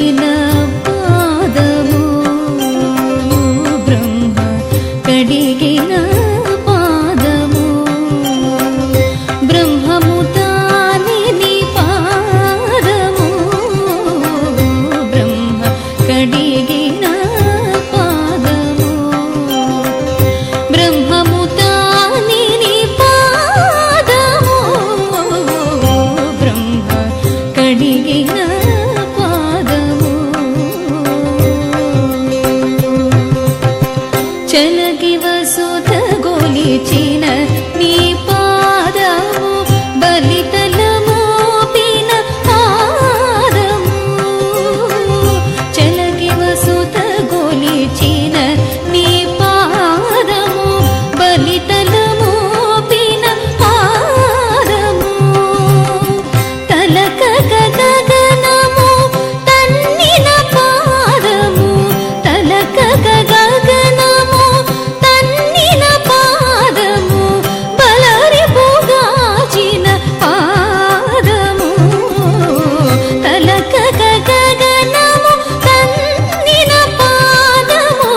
కడిగిన పాదము బ్రహ్మ కడిగిన పాదము బ్రహ్మము తానే నీ పాదము బ్రహ్మ కడిగిన పాదము బ్రహ్మము తానే నీ పాదము బ్రహ్మ కడిగిన చలగి వసుధ గొలిచిన నీ పాదము బలితల మోపిన పాదము చలగి వసుధ గొలిచిన నీ పాదము బలితల మోపిన పాదము తలక గగనము తన్నిన పాదము తలక గగనము తన్నిన పాదము బలరి పోగాచిన పాదము తలక గగనము తన్నిన పాదము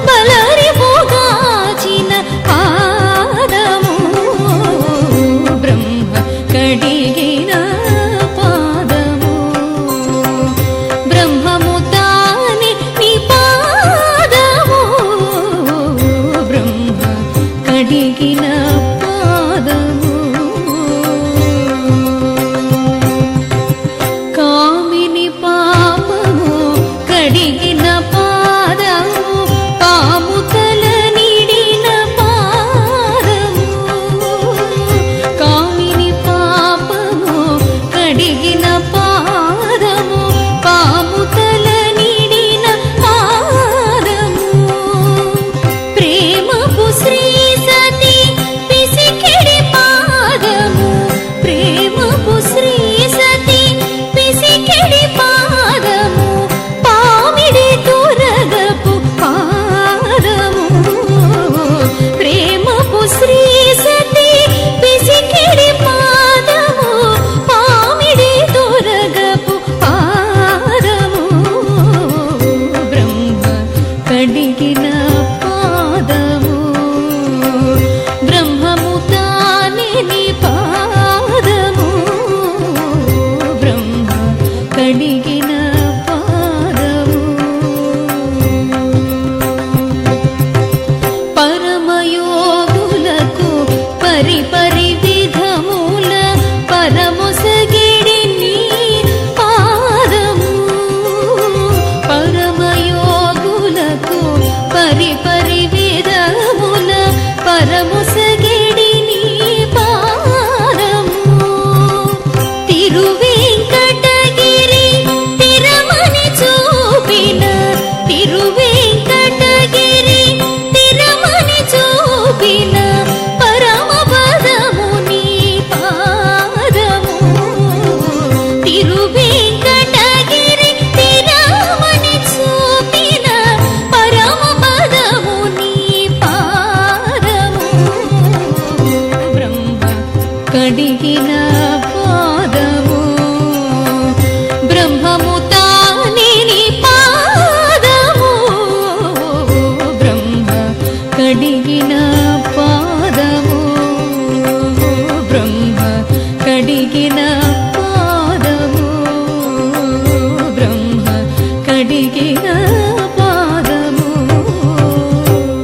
బలరి పోగాచిన పాదము బ్రహ్మ కడిగిన పాదము బ్రహ్మము తానే నీ పాదము బ్రహ్మ కడిగిన పాదము కామిని పాపము కడిగిన పాదము పాము తల నిడిన పాదము కామిని పాపము కడిగిన పాదము పాము తల నిడిన పాదము ప్రేమపు శ్రీ సతి పిసికిడి పాదము ప్రేమపు శ్రీ సతి పిసికిడి పాదము పామిడి తురగపు పాదము ప్రేమపు శ్రీ సతి పిసికిడి పాదము పామిడి తురగపు పాదము బ్రహ్మ కడిగిన పాదము బ్రహ్మము తానే నీ పాదము బ్రహ్మ కడిగిన పాదము పరమయోగులకు పరిపరి విధముల పరమొసగిడి నీ పాదము పరమయోగులకు పరిపరి విధముల పరమొసగిడి నీ పాదము తిరువేంకటగిరి తిరమని చూపిన తిరువేంకటగిరి తిరమని చూపిన పరమ పదము నీ పాదము తిరువేంకటగిరి తిరమని చూపిన పరమ పదము నీ పాదము బ్రహ్మ కడిగిన పాదము బ్రహ్మము తానే నీ పాదము బ్రహ్మ కడిగిన పాదము బ్రహ్మ కడిగిన